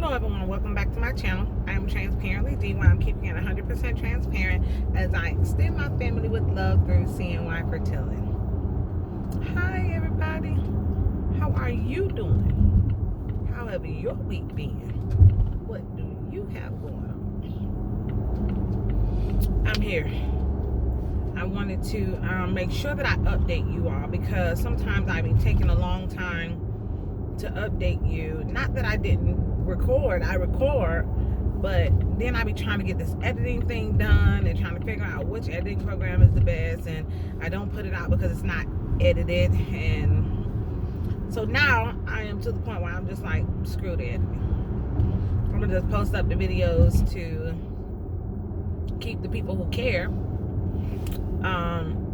Hello everyone, welcome back to my channel. I am Transparently D, where I'm keeping it 100% transparent as I extend my family with love through CNY Fertility. Hi everybody, how are you doing? How have your week been? What do you have going on? I'm here. I wanted to make sure that I update you all because sometimes I've been taking a long time to update you. Not that I didn't record, I record, but then I be trying to get this editing thing done and trying to figure out which editing program is the best, and I don't put it out because it's not edited. And so now I am to the point where I'm just like, screw the editing. I'm gonna just post up the videos to keep the people who care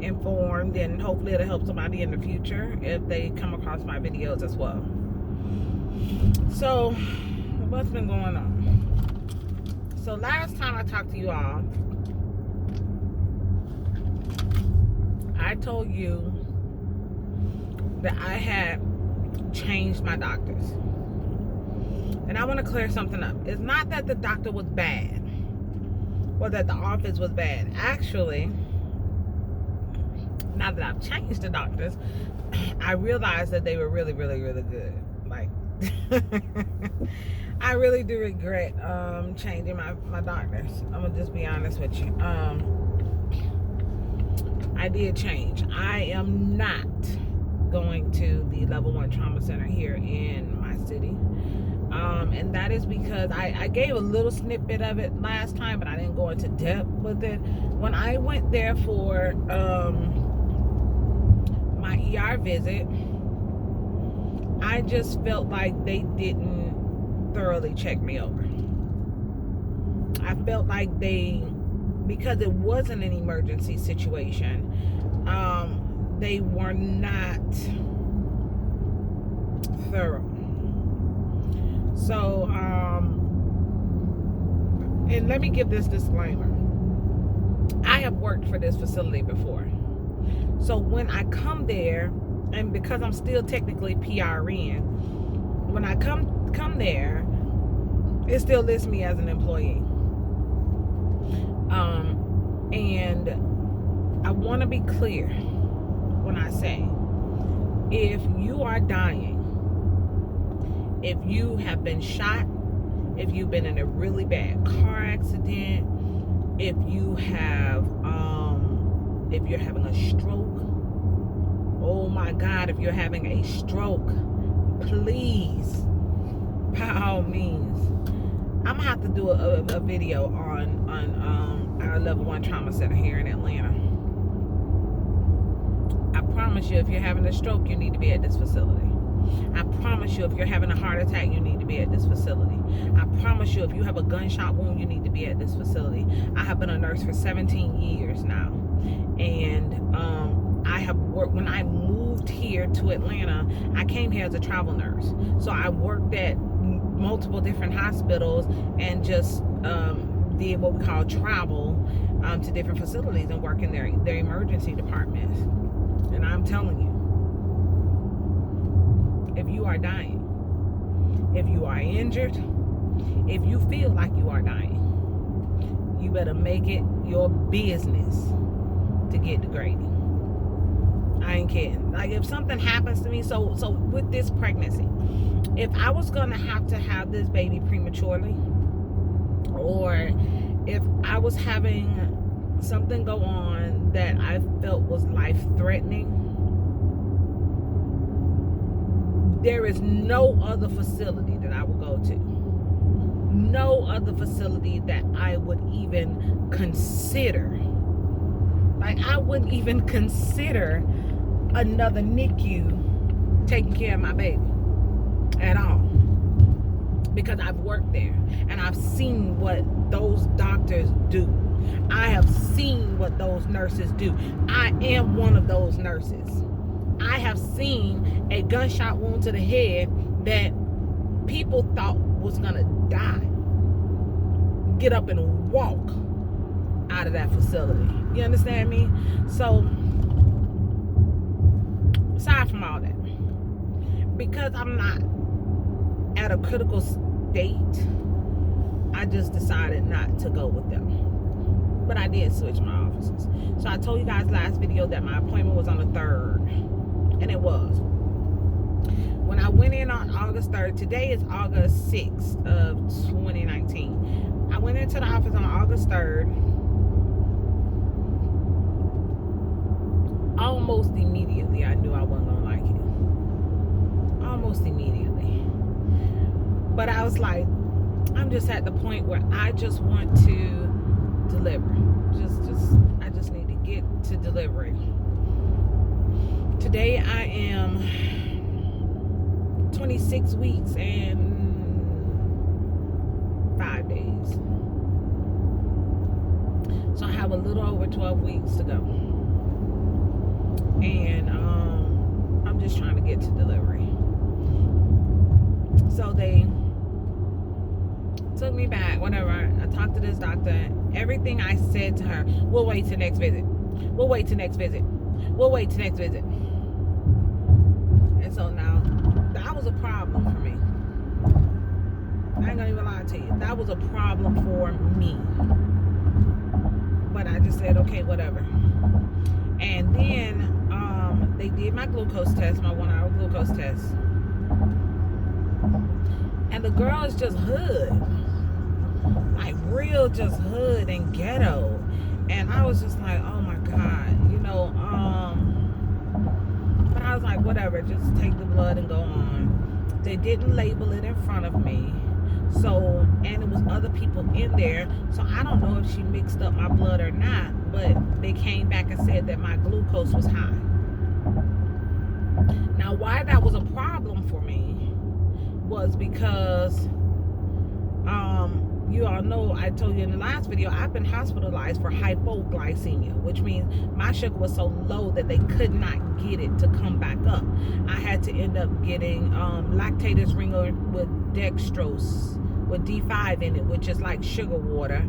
informed, and hopefully it'll help somebody in the future if they come across my videos as well. So what's been going on? So last time I talked to you all, I told you that I had changed my doctors. And I want to clear something up. It's not that the doctor was bad or that the office was bad. Actually, now that I've changed the doctors, I realized that they were really, really, really good. Like, I really do regret changing my doctors. I'm gonna just be honest with you. I did change. I am not going to the level 1 trauma center here in my city. And that is because I gave a little snippet of it last time, but I didn't go into depth with it. When I went there for my ER visit, I just felt like they didn't thoroughly check me over. I felt like because it wasn't an emergency situation, they were not thorough. So, and let me give this disclaimer. I have worked for this facility before. So when I come there, and because I'm still technically PRN, when I come there, it still lists me as an employee. And I want to be clear when I say, if you are dying, if you have been shot, if you've been in a really bad car accident, if you have, if you're having a stroke, oh my God, if you're having a stroke, please, by all means, I'm gonna have to do a video on our level 1 trauma center here in Atlanta. I promise you, if you're having a stroke, you need to be at this facility. I promise you, if you're having a heart attack, you need to be at this facility. I promise you, if you have a gunshot wound, you need to be at this facility. I have been a nurse for 17 years now, and I have worked. When I moved here to Atlanta, I came here as a travel nurse, so I worked at multiple different hospitals and just did what we call travel to different facilities and work in their emergency departments. And I'm telling you, if you are dying, if you are injured, if you feel like you are dying, you better make it your business to get degraded. I ain't kidding. Like, if something happens to me, so with this pregnancy, if I was gonna have to have this baby prematurely, or if I was having something go on that I felt was life-threatening, there is no other facility that I would go to. No other facility that I would even consider. Like, I wouldn't even consider another NICU taking care of my baby at all, because I've worked there and I've seen what those doctors do. I have seen what those nurses do. I am one of those nurses. I have seen a gunshot wound to the head that people thought was gonna die get up and walk out of that facility. You understand me? So, aside from all that, because I'm not at a critical date, I just decided not to go with them. But I did switch my offices. So I told you guys last video that my appointment was on the 3rd. And it was. When I went in on August 3rd, today is August 6th of 2019. I went into the office on August 3rd. Almost immediately, I knew I wasn't going to like it. Almost immediately. But I was like, I'm just at the point where I just want to deliver. I just need to get to delivery. Today I am 26 weeks and 5 days. So I have a little over 12 weeks to go. And I'm just trying to get to delivery. So they took me back, whatever. I talked to this doctor. Everything I said to her, we'll wait till next visit. We'll wait till next visit. We'll wait till next visit. And so now, that was a problem for me. I ain't gonna even lie to you. That was a problem for me. But I just said, okay, whatever. And then they did my glucose test, my 1-hour glucose test. And the girl is just hood. Like real just hood and ghetto. And I was just like, oh my God, but I was like, whatever, just take the blood and go on. They didn't label it in front of me. So, and it was other people in there. So I don't know if she mixed up my blood or not, but they came back and said that my glucose was high. Now, why that was a problem for me was because, you all know, I told you in the last video, I've been hospitalized for hypoglycemia, which means my sugar was so low that they could not get it to come back up. I had to end up getting lactatus ringer with dextrose, with D5 in it, which is like sugar water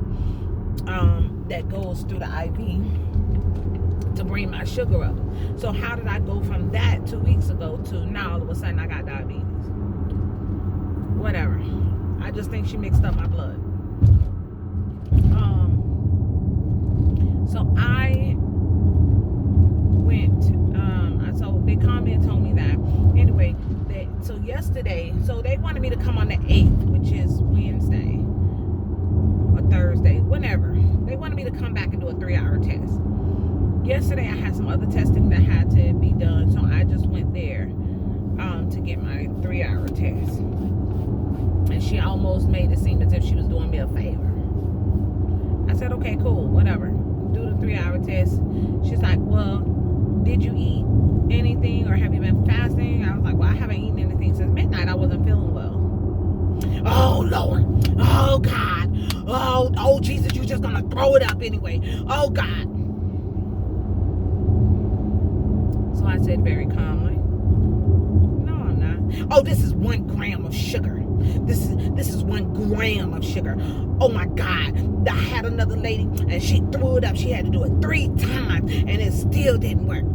that goes through the IV to bring my sugar up. So how did I go from that 2 weeks ago to now all of a sudden I got diabetes? Whatever. I just think she mixed up my blood. So I went, so they called me and told me that. Anyway, so yesterday, so they wanted me to come on the 8th, which is Wednesday or Thursday, whenever. They wanted me to come back and do a 3-hour test. Yesterday I had some other testing that had to be done, so I just went there to get my 3-hour test. And she almost made it seem as if she was doing me a favor. I said, okay, cool, whatever. Do the 3-hour test. She's like, well, did you eat anything or have you been fasting? I was like, well, I haven't eaten anything since midnight. I wasn't feeling well. Oh, Lord. Oh, God. Oh, Jesus, you're just going to throw it up anyway. Oh, God. So I said very calmly, no, I'm not. Oh, this is 1 gram of sugar. This is 1 gram of sugar. Oh my God. I had another lady and she threw it up. She had to do it 3 times and it still didn't work.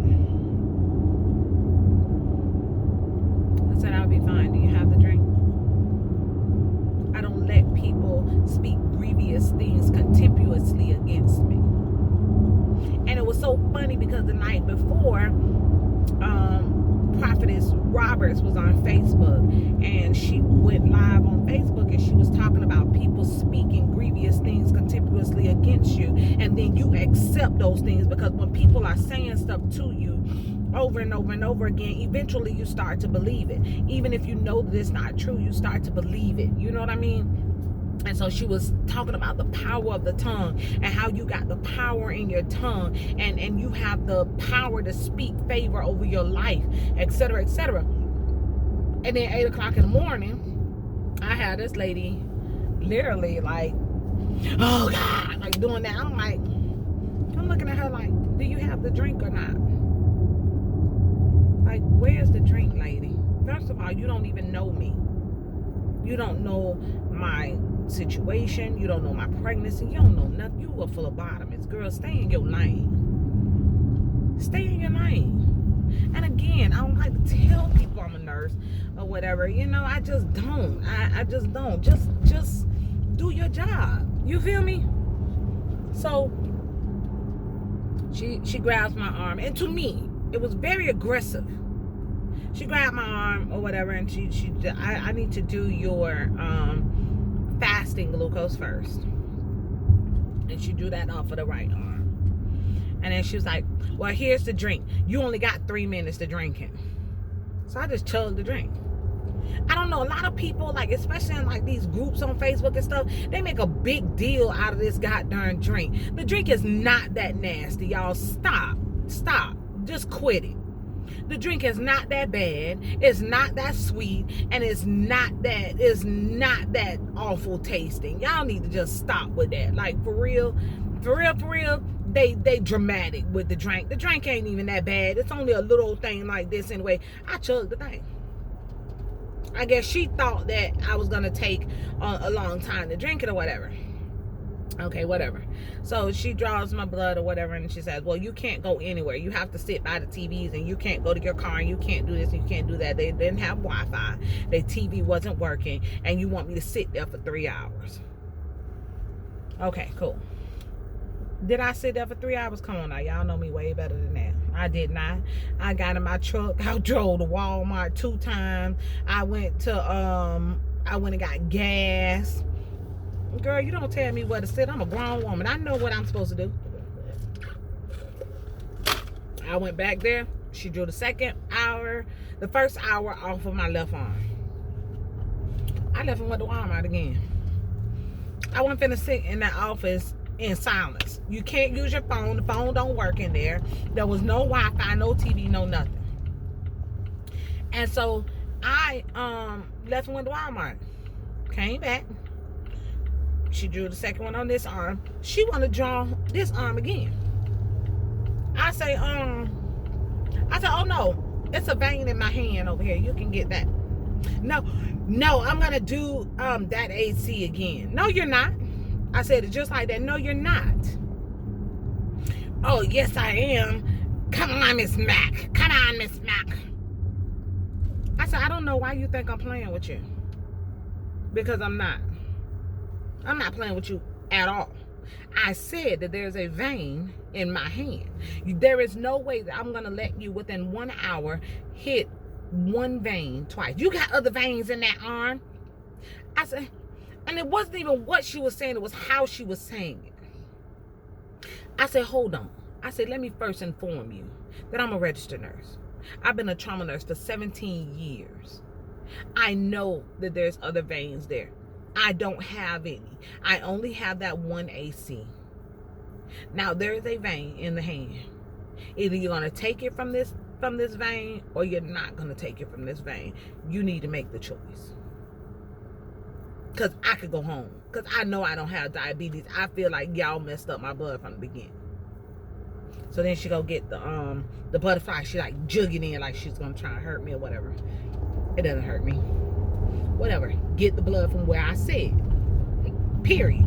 I said, I'll be fine. Do you have the drink? I don't let people speak grievous things contemptuously against me. And it was so funny because the night before, Prophetess Roberts was on Facebook and she went live on Facebook and she was talking about people speaking grievous things contemptuously against you, and then you accept those things because when people are saying stuff to you over and over and over again, eventually you start to believe it. Even if you know that it's not true, you start to believe it. You know what I mean? And so she was talking about the power of the tongue and how you got the power in your tongue and you have the power to speak favor over your life, etc., etc. And then 8 o'clock in the morning, I had this lady literally like, oh God, like doing that. I'm looking at her like, do you have the drink or not? Like, where's the drink, lady? First of all, you don't even know me. You don't know my situation. You don't know my pregnancy. You don't know nothing. You are full of bottomless. Girl, stay in your lane. Stay in your lane. And again, I don't like to tell people I'm a nurse or whatever. You know, I just don't. I just don't. Just do your job. You feel me? So she grabs my arm, and to me, it was very aggressive. She grabbed my arm or whatever, and I need to do your fasting glucose first. And she drew that off of the right arm. And then she was like, well, here's the drink. You only got 3 minutes to drink it. So I just chugged the drink. I don't know, a lot of people, like, especially in like these groups on Facebook and stuff, they make a big deal out of this goddamn drink. The drink is not that nasty, y'all. Stop. Just quit it. The drink is not that bad. It's not that sweet, and it's not that awful tasting. Y'all need to just stop with that. Like, for real, they dramatic with the drink. The drink ain't even that bad. It's only a little thing like this anyway. I chugged the thing. I guess she thought that I was gonna take a long time to drink it or whatever. Okay, whatever. So she draws my blood or whatever, and she says, well, you can't go anywhere. You have to sit by the TVs, and you can't go to your car, and you can't do this, and you can't do that. They didn't have Wi-Fi. Their TV wasn't working, and you want me to sit there for 3 hours. Okay, cool. Did I sit there for 3 hours? Come on now. Y'all know me way better than that. I did not. I got in my truck. I drove to Walmart 2 times. I went and got gas. Girl, you don't tell me where to sit. I'm a grown woman. I know what I'm supposed to do. I went back there. She drew the first hour off of my left arm. I left and went to Walmart again. I wasn't finna sit in that office in silence. You can't use your phone. The phone don't work in there. There was no Wi-Fi, no TV, no nothing. And so I left and went to Walmart. Came back. She drew the second one on this arm. She want to draw this arm again. I say, oh no, it's a vein in my hand over here. You can get that. No, I'm gonna do that AC again. No, you're not. I said it just like that. No, you're not. Oh, yes, I am. Come on, Miss Mack. Come on, Miss Mack. I said, I don't know why you think I'm playing with you. Because I'm not. I'm not playing with you at all. I said that there's a vein in my hand. There is no way that I'm going to let you within 1 hour hit one vein twice. You got other veins in that arm. I said, and it wasn't even what she was saying. It was how she was saying it. I said, hold on. I said, let me first inform you that I'm a registered nurse. I've been a trauma nurse for 17 years. I know that there's other veins there. I don't have any. I only have that one AC. Now, there is a vein in the hand. Either you're going to take it from this vein, or you're not going to take it from this vein. You need to make the choice. Because I could go home. Because I know I don't have diabetes. I feel like y'all messed up my blood from the beginning. So then she go get the butterfly. She like jugging in like she's going to try to hurt me or whatever. It doesn't hurt me. Whatever. Get the blood from where I said. Period.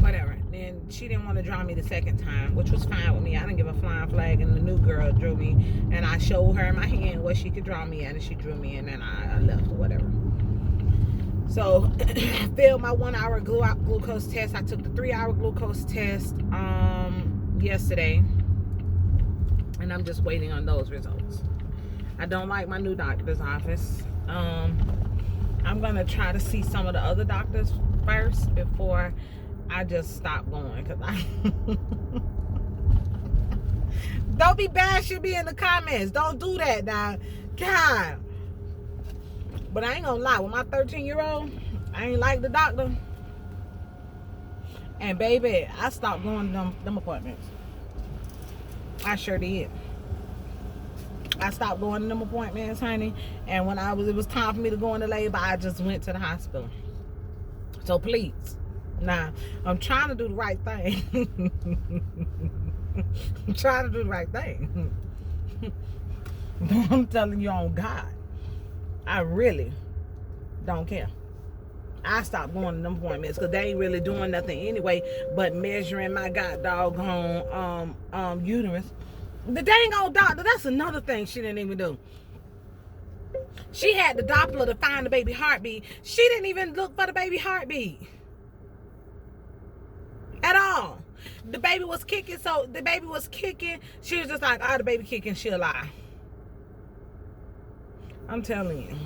Whatever. Then she didn't want to draw me the second time, which was fine with me. I didn't give a flying flag, and the new girl drew me, and I showed her in my hand what she could draw me at, and she drew me, and then I left or whatever. So I failed my 1 hour glucose test. I took the 3 hour glucose test yesterday, and I'm just waiting on those results. I don't like my new doctor's office. I'm gonna try to see some of the other doctors first before I just stop going, because I don't be bashing me in the comments. Don't do that now. God. But I ain't gonna lie, with my 13-year-old, I ain't like the doctor. And baby, I stopped going to them appointments. I sure did. I stopped going to them appointments, honey. And when it was time for me to go into labor, I just went to the hospital. So please, now, I'm trying to do the right thing. I'm trying to do the right thing. I'm telling you on God, I really don't care. I stopped going to them appointments because they ain't really doing nothing anyway but measuring my doggone uterus. The dang old doctor, that's another thing she didn't even do. She had the Doppler to find the baby heartbeat. She didn't even look for the baby heartbeat at all. The baby was kicking, so the baby was kicking. She was just like, oh, the baby kicking, she'll lie. I'm telling you.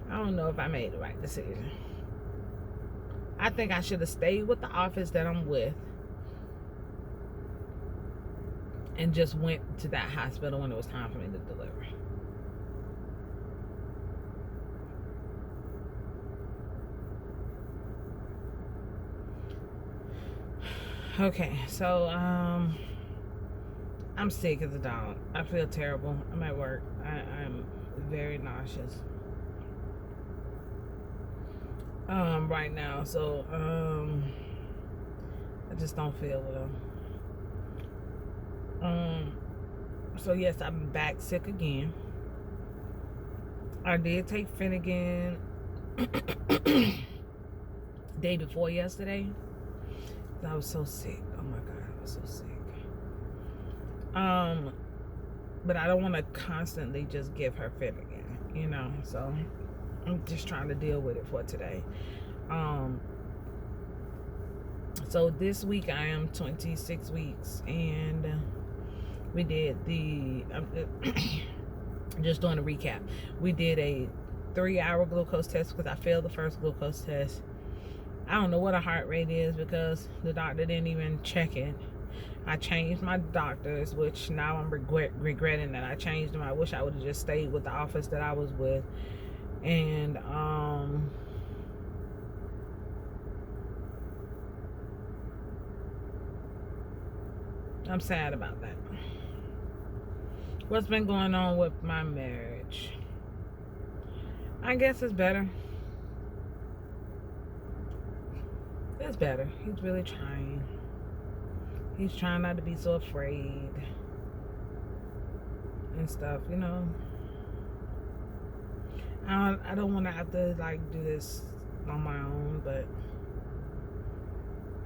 I don't know if I made the right decision. I think I should have stayed with the office that I'm with and just went to that hospital when it was time for me to deliver. Okay, so I'm sick as a dog. I feel terrible. I'm at work. I'm very nauseous right now. So I just don't feel well. So yes, I'm back sick again. I did take Finnegan day before yesterday. I was so sick. Oh my God, I was so sick. But I don't want to constantly just give her Finnegan, you know. So I'm just trying to deal with it for today. So this week I am 26 weeks, and we did the just doing a recap. We did a 3-hour glucose test because I failed the first glucose test. I don't know what a heart rate is because the doctor didn't even check it. I changed my doctors, which now I'm regretting that I changed them. I wish I would have just stayed with the office that I was with. And I'm sad about that. What's been going on with my marriage? I guess it's better. It's better. He's really trying. He's trying not to be so afraid and stuff, you know. I don't want to have to like do this on my own, but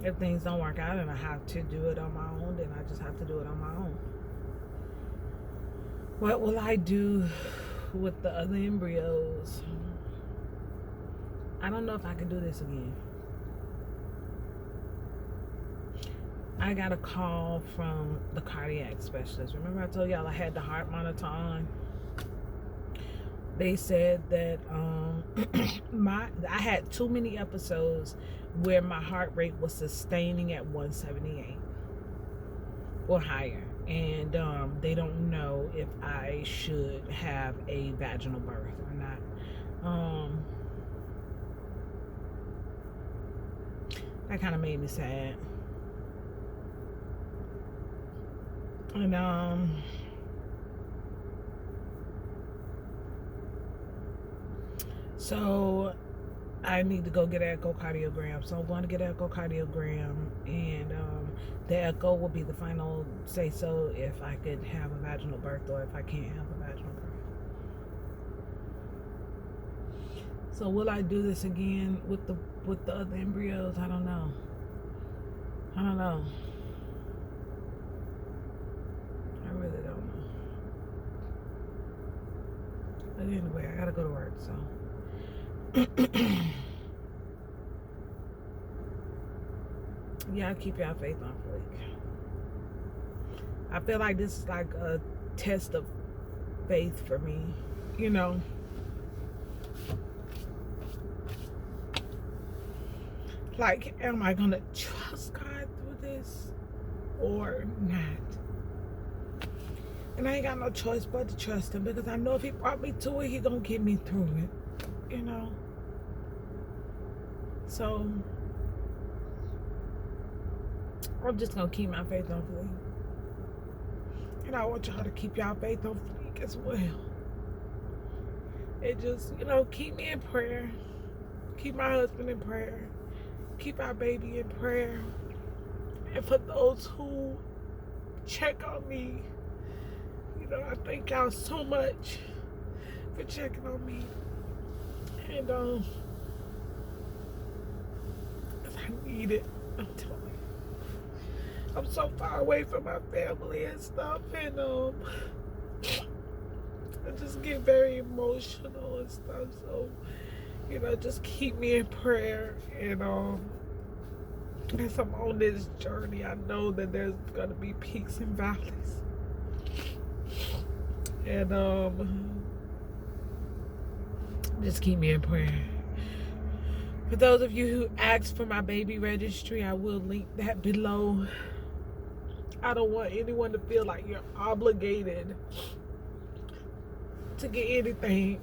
if things don't work out and I have to do it on my own, then I just have to do it on my own. What will I do with the other embryos? I don't know if I can do this again. I got a call from the cardiac specialist. Remember I told y'all I had the heart monitor on? They said that I had too many episodes where my heart rate was sustaining at 178 or higher. And they don't know if I should have a vaginal birth or not. That kind of made me sad. And so I need to go get an echocardiogram. So I'm going to get an echocardiogram, and the echo will be the final say so if I could have a vaginal birth or if I can't have a vaginal birth. So will I do this again with the other embryos? I don't know. I really don't know. But anyway, I gotta go to work, so. Yeah, keep your faith on fleek. I feel like this is like a test of faith for me, you know. Like, am I gonna trust God through this or not? And I ain't got no choice but to trust him, because I know if he brought me to it, he gonna get me through it, you know. So I'm just gonna keep my faith on fleek. And I want y'all to keep y'all faith on fleek as well. And just, you know, keep me in prayer. Keep my husband in prayer. Keep our baby in prayer. And for those who check on me, you know, I thank y'all so much for checking on me. And I need it. I'm telling you. I'm so far away from my family and stuff, and I just get very emotional and stuff. So, just keep me in prayer. And as I'm on this journey, I know that there's gonna be peaks and valleys. And just keep me in prayer. For those of you who asked for my baby registry, I will link that below. I don't want anyone to feel like you're obligated to get anything.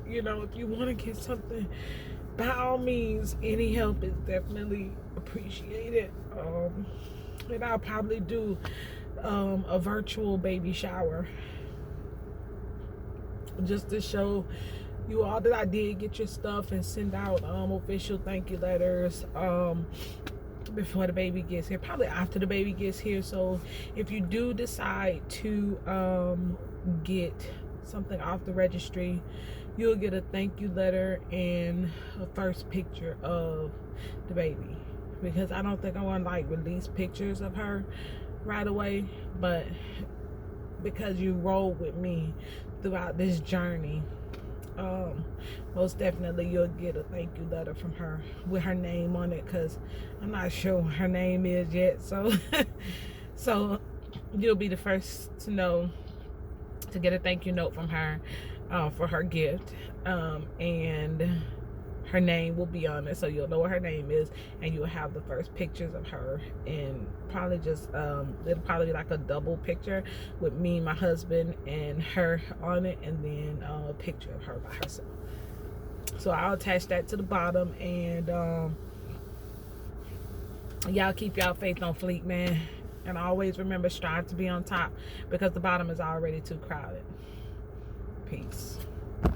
If you want to get something, by all means, any help is definitely appreciated. And I'll probably do a virtual baby shower just to show you all that I did get your stuff and send out official thank you letters before the baby gets here, probably after the baby gets here. So if you do decide to get something off the registry, you'll get a thank you letter and a first picture of the baby, because I don't think I want to release pictures of her right away, but because you roll with me throughout this journey, most definitely you'll get a thank you letter from her with her name on it, because I'm not sure what her name is yet. So so you'll be the first to know to get a thank you note from her for her gift, and her name will be on it, so you'll know what her name is, and you'll have the first pictures of her, and probably just it'll probably be like a double picture with me, my husband, and her on it, and then a picture of her by herself. So I'll attach that to the bottom, and y'all keep y'all faith on fleek, man, and always remember, strive to be on top, because the bottom is already too crowded. Peace.